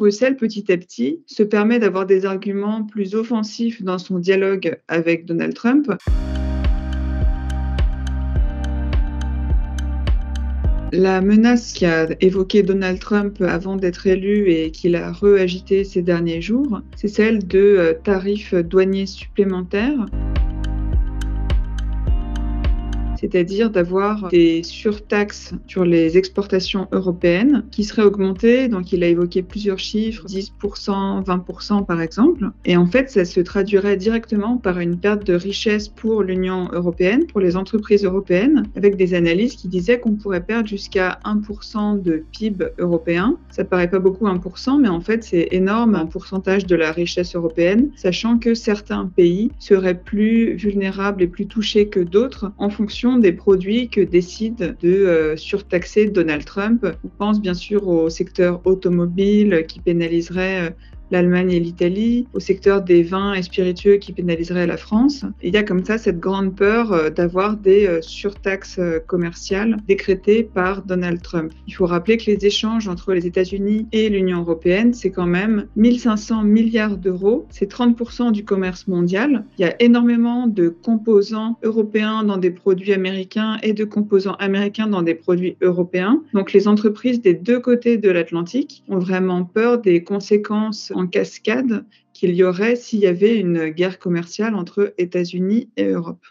Bruxelles, petit à petit, se permet d'avoir des arguments plus offensifs dans son dialogue avec Donald Trump. La menace qu'a évoquée Donald Trump avant d'être élu et qu'il a re-agitée ces derniers jours, c'est celle de tarifs douaniers supplémentaires. C'est-à-dire d'avoir des surtaxes sur les exportations européennes qui seraient augmentées. Donc, il a évoqué plusieurs chiffres, 10%, 20% par exemple. Et en fait, ça se traduirait directement par une perte de richesse pour l'Union européenne, pour les entreprises européennes, avec des analyses qui disaient qu'on pourrait perdre jusqu'à 1% de PIB européen. Ça paraît pas beaucoup 1%, mais en fait, c'est énorme en pourcentage de la richesse européenne, sachant que certains pays seraient plus vulnérables et plus touchés que d'autres en fonction des produits que décide de surtaxer Donald Trump. On pense bien sûr au secteur automobile qui pénaliserait l'Allemagne et l'Italie, au secteur des vins et spiritueux qui pénaliserait la France. Il y a comme ça cette grande peur d'avoir des surtaxes commerciales décrétées par Donald Trump. Il faut rappeler que les échanges entre les États-Unis et l'Union européenne, c'est quand même 1500 milliards d'euros, c'est 30% du commerce mondial. Il y a énormément de composants européens dans des produits américains et de composants américains dans des produits européens. Donc les entreprises des deux côtés de l'Atlantique ont vraiment peur des conséquences en cascade qu'il y aurait s'il y avait une guerre commerciale entre États-Unis et Europe.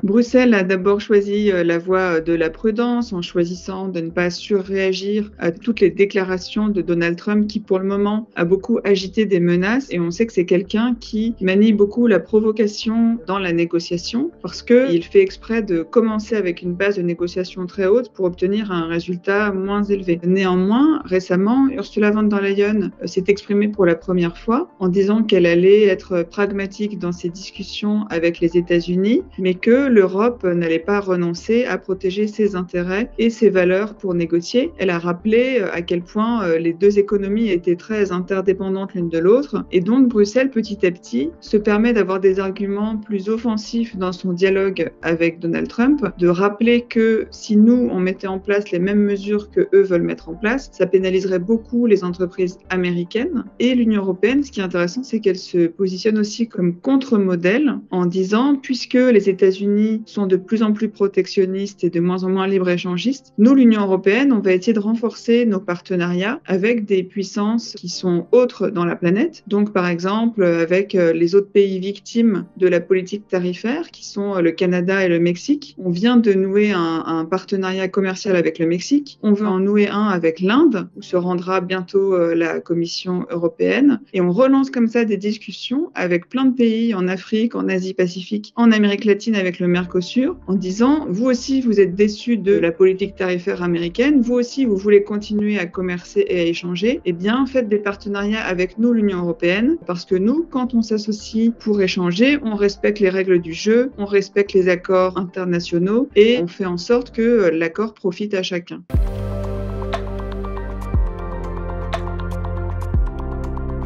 Bruxelles a d'abord choisi la voie de la prudence en choisissant de ne pas surréagir à toutes les déclarations de Donald Trump qui, pour le moment, a beaucoup agité des menaces. Et on sait que c'est quelqu'un qui manie beaucoup la provocation dans la négociation parce qu'il fait exprès de commencer avec une base de négociation très haute pour obtenir un résultat moins élevé. Néanmoins, récemment, Ursula von der Leyen s'est exprimée pour la première fois en disant qu'elle allait être pragmatique dans ses discussions avec les États-Unis, mais que l'Europe n'allait pas renoncer à protéger ses intérêts et ses valeurs pour négocier. Elle a rappelé à quel point les deux économies étaient très interdépendantes l'une de l'autre. Et donc, Bruxelles, petit à petit, se permet d'avoir des arguments plus offensifs dans son dialogue avec Donald Trump, de rappeler que si nous, on mettait en place les mêmes mesures que eux veulent mettre en place, ça pénaliserait beaucoup les entreprises américaines et l'Union européenne. Ce qui est intéressant, c'est qu'elle se positionne aussi comme contre-modèle en disant, puisque les États-Unis sont de plus en plus protectionnistes et de moins en moins libre-échangistes, nous, l'Union européenne, on va essayer de renforcer nos partenariats avec des puissances qui sont autres dans la planète. Donc, par exemple, avec les autres pays victimes de la politique tarifaire, qui sont le Canada et le Mexique. On vient de nouer un partenariat commercial avec le Mexique. On veut en nouer un avec l'Inde, où se rendra bientôt la Commission européenne. Et on relance comme ça des discussions avec plein de pays en Afrique, en Asie-Pacifique, en Amérique latine avec le Mercosur, en disant, vous aussi, vous êtes déçus de la politique tarifaire américaine, vous aussi, vous voulez continuer à commercer et à échanger, eh bien, faites des partenariats avec nous, l'Union européenne, parce que nous, quand on s'associe pour échanger, on respecte les règles du jeu, on respecte les accords internationaux et on fait en sorte que l'accord profite à chacun.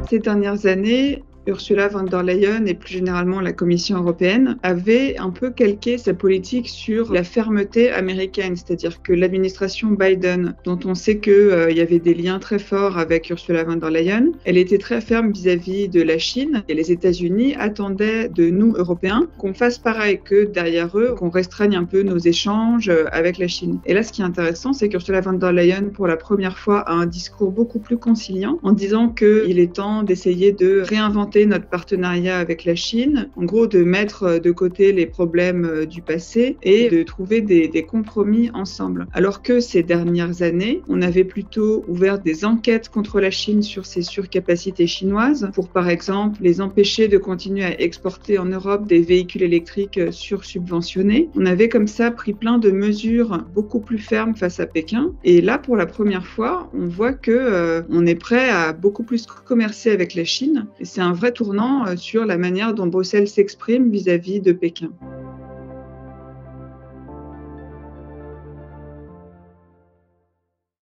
Ces dernières années, Ursula von der Leyen et plus généralement la Commission européenne avaient un peu calqué sa politique sur la fermeté américaine, c'est-à-dire que l'administration Biden, dont on sait qu'il y avait des liens très forts avec Ursula von der Leyen, elle était très ferme vis-à-vis de la Chine et les États-Unis attendaient de nous, Européens, qu'on fasse pareil que derrière eux, qu'on restreigne un peu nos échanges avec la Chine. Et là, ce qui est intéressant, c'est qu'Ursula von der Leyen, pour la première fois, a un discours beaucoup plus conciliant en disant qu'il est temps d'essayer de réinventer notre partenariat avec la Chine, en gros de mettre de côté les problèmes du passé et de trouver des compromis ensemble. Alors que ces dernières années, on avait plutôt ouvert des enquêtes contre la Chine sur ses surcapacités chinoises pour par exemple les empêcher de continuer à exporter en Europe des véhicules électriques sursubventionnés. On avait comme ça pris plein de mesures beaucoup plus fermes face à Pékin et là pour la première fois, on voit que on est prêt à beaucoup plus commercer avec la Chine et c'est un vrai tournant sur la manière dont Bruxelles s'exprime vis-à-vis de Pékin.